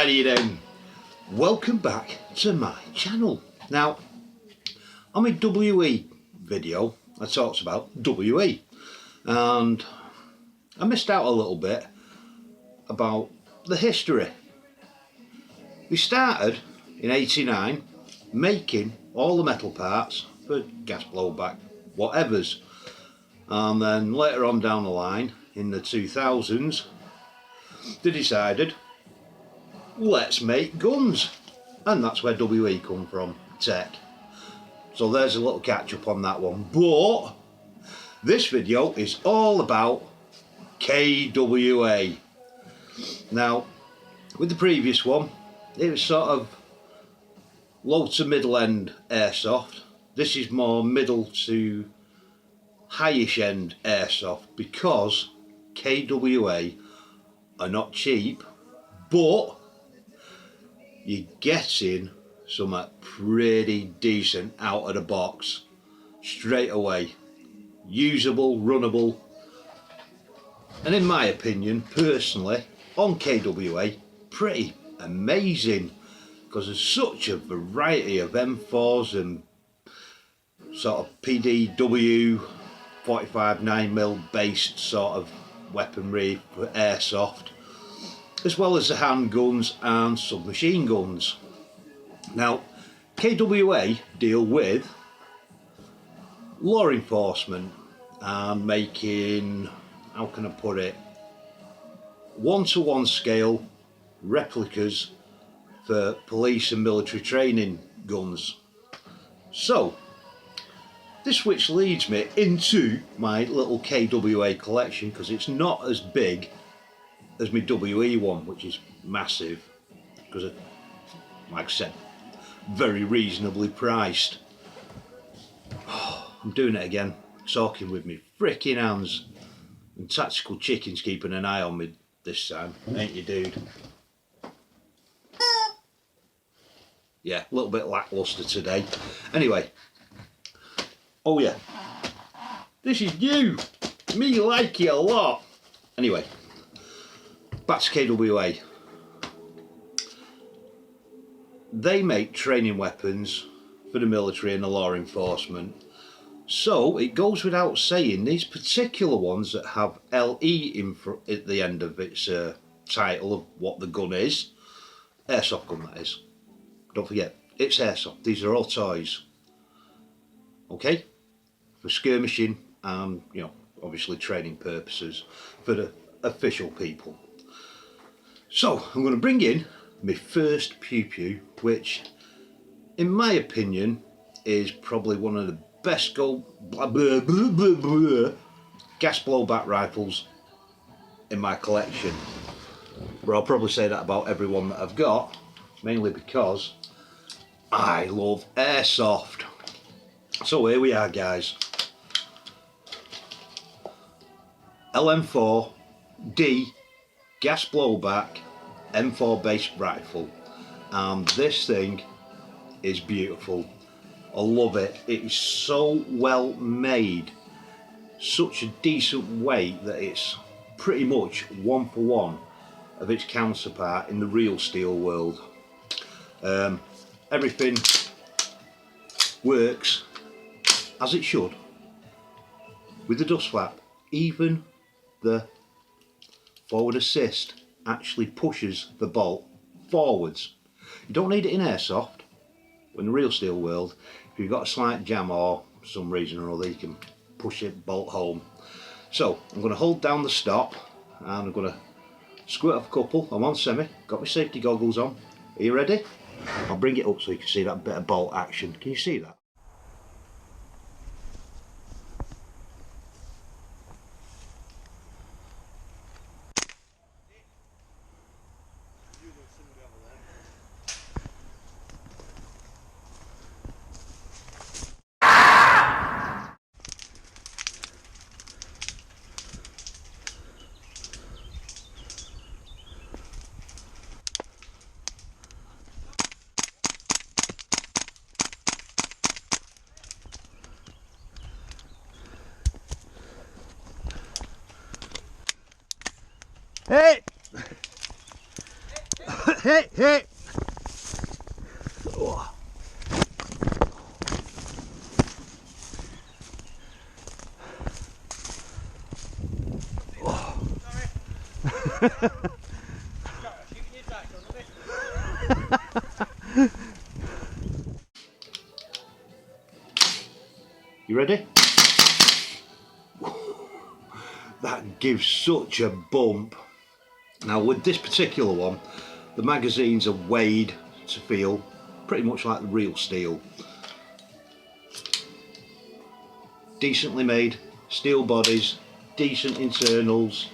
Alrighty then, welcome back to my channel. Now, on my WE video, I talked about WE, and I missed out a little bit about the history. We started in '89 making all the metal parts for gas blowback whatevers, and then later on down the line in the 2000s they decided, let's make guns, and that's where WE come from, tech. So there's a little catch up on that one, but this video is all about K.W.A. Now, with the previous one, it was sort of low to middle end airsoft. This is more middle to highish end airsoft, because K.W.A are not cheap, but you're getting something pretty decent out of the box straight away. Usable, runnable, and in my opinion, personally, on K.W.A, pretty amazing, because there's such a variety of M4s and sort of PDW 45 9mm based sort of weaponry for airsoft, as well as the handguns and submachine guns. Now, K.W.A deal with law enforcement and making, how can I put it, 1-to-1 scale replicas for police and military training guns. So this which leads me into my little K.W.A collection, because it's not as big as my WE one, which is massive, because it, like I said, very reasonably priced. I'm doing it again, talking with me freaking hands, and Tactical Chicken's keeping an eye on me this time, ain't you, dude? Yeah, a little bit lackluster today. Anyway, oh yeah, this is new. Me like it a lot. Anyway, back to K.W.A. They make training weapons for the military and the law enforcement. So it goes without saying, these particular ones that have LE in front at the end of its title of what the gun is, airsoft gun that is. Don't forget, it's airsoft. These are all toys. Okay? For skirmishing and, you know, obviously training purposes for the official people. So I'm going to bring in my first pew pew, which in my opinion is probably one of the best gas blowback rifles in my collection. But I'll probably say that about every one that I've got, mainly because I love airsoft. So here we are, guys. LM4D gas blowback M4 based rifle, and this thing is beautiful. I love it. It is so well made, such a decent weight that it's pretty much 1-for-1 of its counterpart in the real steel world. Everything works as it should with the dust flap. Even the forward assist actually pushes the bolt forwards. You don't need it in airsoft. In the real steel world, if you've got a slight jam or some reason or other, you can push it bolt home. So I'm going to hold down the stop and I'm going to squirt off a couple. I'm on semi, got my safety goggles on. Are you ready? I'll bring it up so you can see that bit of bolt action. Can you see that? Hey! Hey, hey! Oh. Oh. You ready? That gives such a bump. Now with this particular one, the magazines are weighed to feel pretty much like the real steel. Decently made steel bodies, decent internals,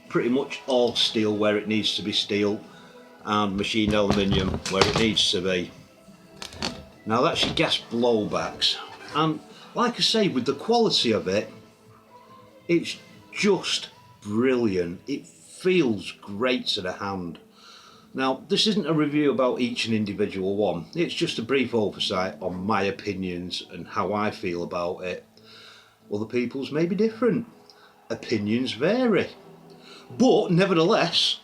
pretty much all steel where it needs to be steel, and machined aluminium where it needs to be. Now that's your gas blowbacks, and like I say, with the quality of it, it's just brilliant. It feels great to the hand. Now this isn't a review about each and individual one, it's just a brief oversight on my opinions and how I feel about it. Other people's may be different, opinions vary, but nevertheless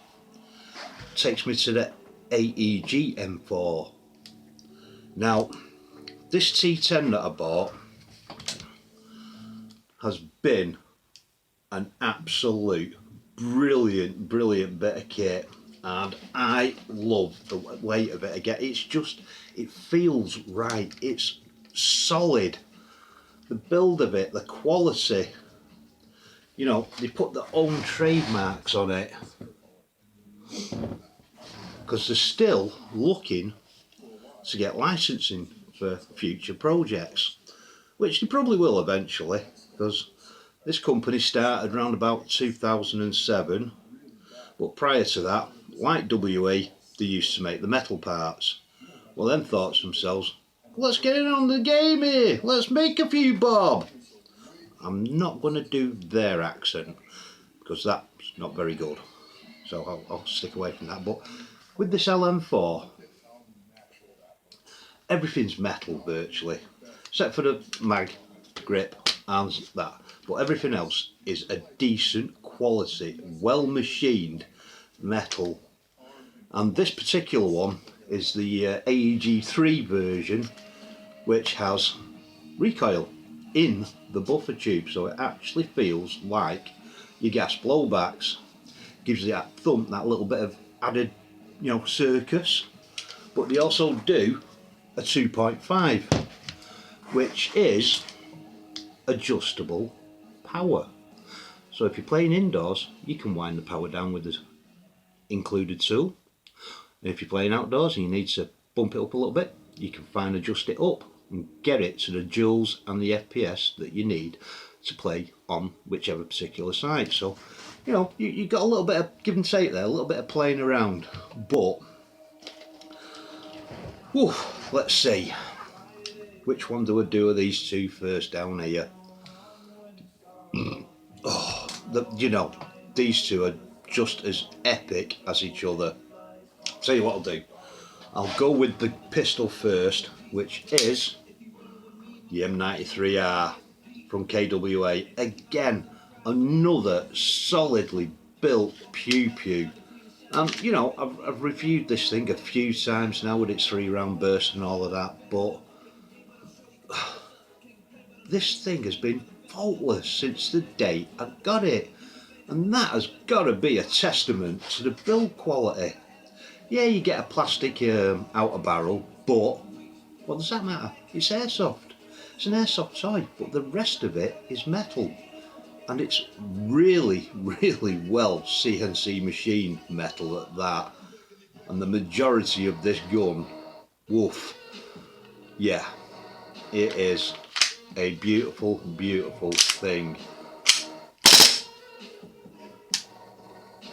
takes me to the AEG M4. Now this T10 that I bought has been an absolute brilliant bit of kit, and I love the weight of it. Again, it's just, it feels right, it's solid, the build of it, the quality, you know, they put their own trademarks on it because they're still looking to get licensing for future projects, which they probably will eventually, because this company started around about 2007, but prior to that, like W.A, they used to make the metal parts. Well, then thought to themselves, let's get in on the game here, let's make a few bob. I'm not going to do their accent because that's not very good, so I'll stick away from that. But with this LM4, everything's metal virtually, except for the mag grip and that, but everything else is a decent quality, well machined metal. And this particular one is the AEG 3 version, which has recoil in the buffer tube, so it actually feels like your gas blowbacks. Gives you that thump, that little bit of added, you know, circus. But they also do a 2.5, which is adjustable power. So if you're playing indoors, you can wind the power down with the included tool. And if you're playing outdoors and you need to bump it up a little bit, you can fine adjust it up and get it to the joules and the FPS that you need to play on whichever particular site. So, you know, you got a little bit of give and take there, a little bit of playing around. But, whew, let's see. Which one do I do of these two first down here? Oh, you know, these two are just as epic as each other. Tell you what I'll do. I'll go with the pistol first, which is the M93R from K.W.A. Again, another solidly built pew. And you know, I've reviewed this thing a few times now with its 3-round burst and all of that, but this thing has been faultless since the day I got it, and that has got to be a testament to the build quality. Yeah, you get a plastic outer barrel, but what does that matter? It's airsoft. It's an airsoft toy, but the rest of it is metal, and it's really well CNC machined metal at that. And the majority of this gun, woof, yeah, it is a beautiful thing.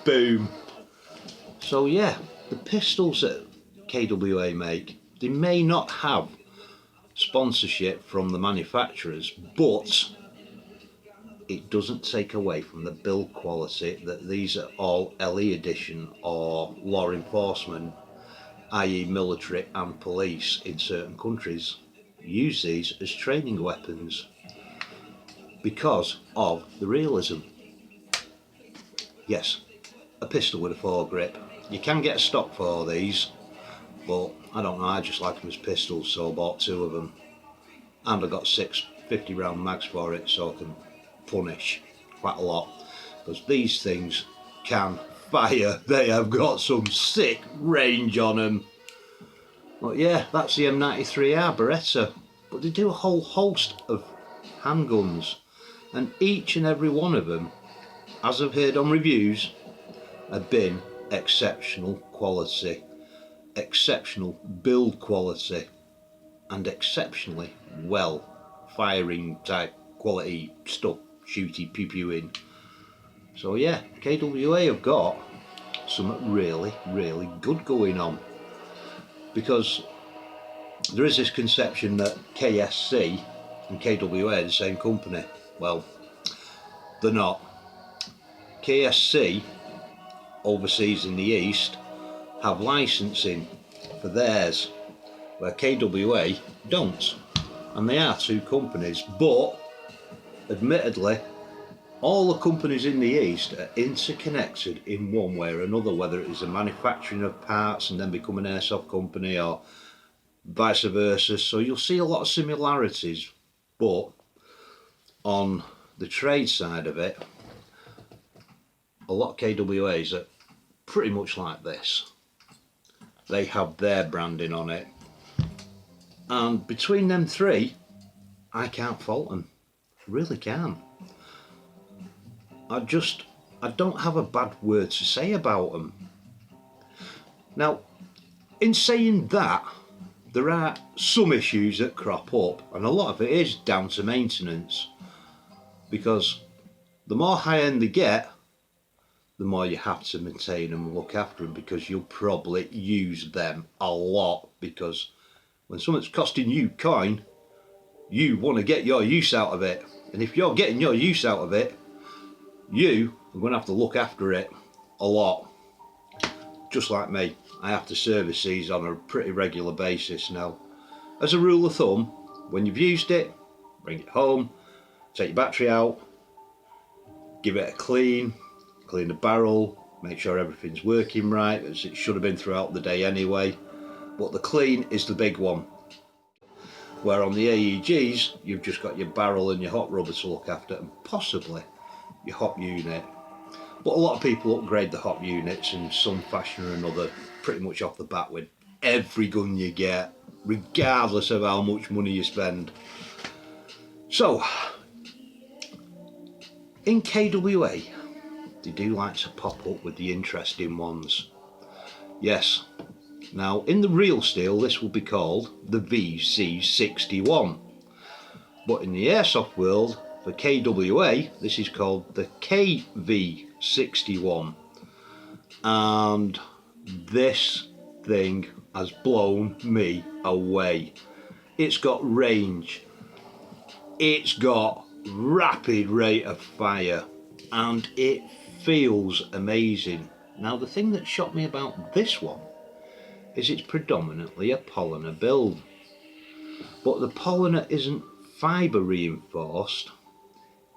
Boom. So yeah, the pistols that K.W.A make, they may not have sponsorship from the manufacturers, but it doesn't take away from the build quality that these are all LE edition or law enforcement, i.e. military and police in certain countries, use these as training weapons because of the realism. Yes, a pistol with a foregrip, You can get a stock for these, but I don't know, I just like them as pistols, so I bought 2 of them. And I got 6 50-round mags for it, so I can punish quite a lot. Because these things can fire. They have got some sick range on them. But yeah, that's the M93R Beretta. But they do a whole host of handguns, and each and every one of them, as I've heard on reviews, have been exceptional quality, exceptional build quality, and exceptionally well firing type quality stuff, shooty pew pew in. So yeah, K.W.A have got something really, really good going on, because there is this conception that KSC and K.W.A are the same company. Well, they're not. KSC overseas in the east have licensing for theirs, where K.W.A don't, and they are 2 companies, but admittedly all the companies in the east are interconnected in one way or another, whether it is a manufacturing of parts and then become an airsoft company or vice versa. So you'll see a lot of similarities, but on the trade side of it, a lot of KWAs are pretty much like this. They have their branding on it, and between them 3 I can't fault them, really can't. I don't have a bad word to say about them. Now, in saying that, there are some issues that crop up, and a lot of it is down to maintenance, because the more high end they get, the more you have to maintain them and look after them, because you'll probably use them a lot, because when something's costing you coin, you want to get your use out of it, and if you're getting your use out of it, you are going to have to look after it a lot. Just like me, I have to service these on a pretty regular basis now. As a rule of thumb, when you've used it, bring it home, take your battery out, give it a clean the barrel, make sure everything's working right, as it should have been throughout the day anyway. But the clean is the big one. Where on the AEGs, you've just got your barrel and your hot rubber to look after, and possibly your hot unit. But a lot of people upgrade the hot units in some fashion or another pretty much off the bat with every gun you get, regardless of how much money you spend. So, in KWA, they do like to pop up with the interesting ones. Yes, now in the real steel this will be called the VC61, but in the airsoft world, for KWA, this is called the KV61, and this thing has blown me away. It's got range, it's got rapid rate of fire, and it feels amazing. Now the thing that shocked me about this one is it's predominantly a polymer build, but the polymer isn't fibre reinforced,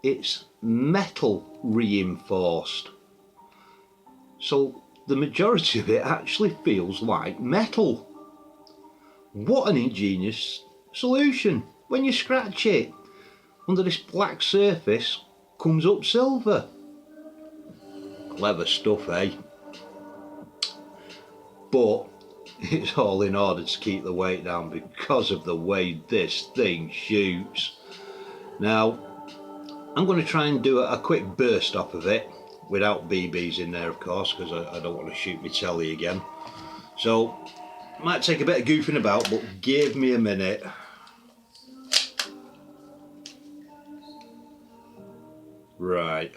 it's metal reinforced. So the majority of it actually feels like metal. What an ingenious solution. When you scratch it, under this black surface comes up silver. Clever stuff, eh? But it's all in order to keep the weight down because of the way this thing shoots. Now, I'm going to try and do a quick burst off of it, without BBs in there of course, because I don't want to shoot my telly again. So, might take a bit of goofing about, but give me a minute. Right.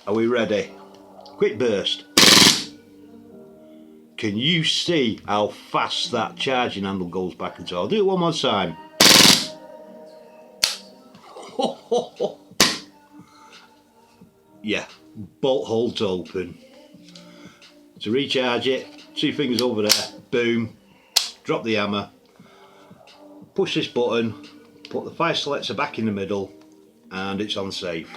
Are we ready? Quick burst. Can you see how fast that charging handle goes back and forth? I'll do it one more time. Yeah, bolt holds open. To recharge it, 2 fingers over there, boom, drop the hammer, push this button, put the fire selector back in the middle, and it's unsafe.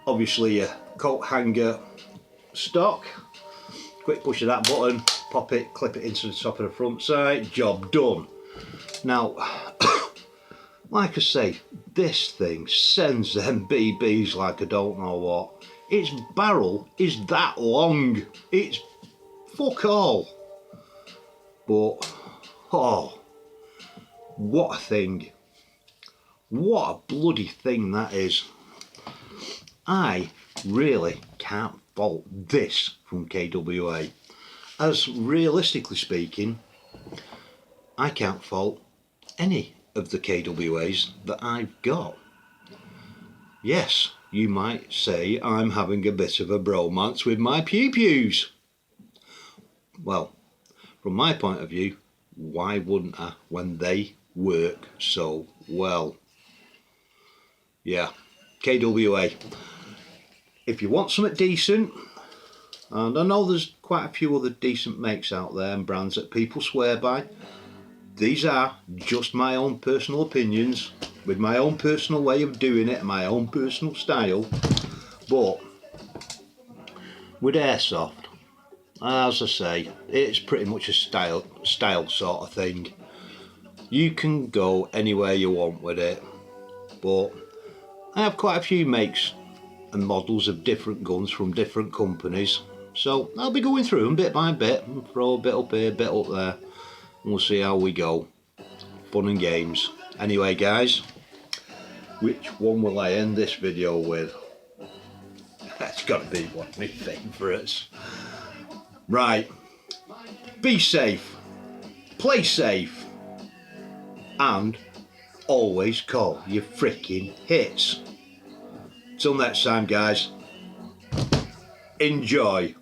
Obviously a coat hanger stock, quick push of that button, pop it, clip it into the top of the front sight, job done. Now like I say, this thing sends them BBs like I don't know what. Its barrel is that long, it's fuck all. But oh, what a thing, what a bloody thing that is. I really can't fault this from K.W.A. As realistically speaking, I can't fault any of the K.W.As that I've got. Yes, you might say I'm having a bit of a bromance with my pew-pews. Well, from my point of view, why wouldn't I when they work so well? Yeah, K.W.A. If you want something decent, and I know there's quite a few other decent makes out there and brands that people swear by, these are just my own personal opinions with my own personal way of doing it, my own personal style. But with Airsoft, as I say, it's pretty much a style sort of thing. You can go anywhere you want with it, but I have quite a few makes and models of different guns from different companies, so I'll be going through them bit by bit and throw a bit up here, a bit up there, and we'll see how we go. Fun and games. Anyway guys, which one will I end this video with? That's got to be one of my favourites. Right, be safe, play safe, and always call your freaking hits. Till next time guys, enjoy.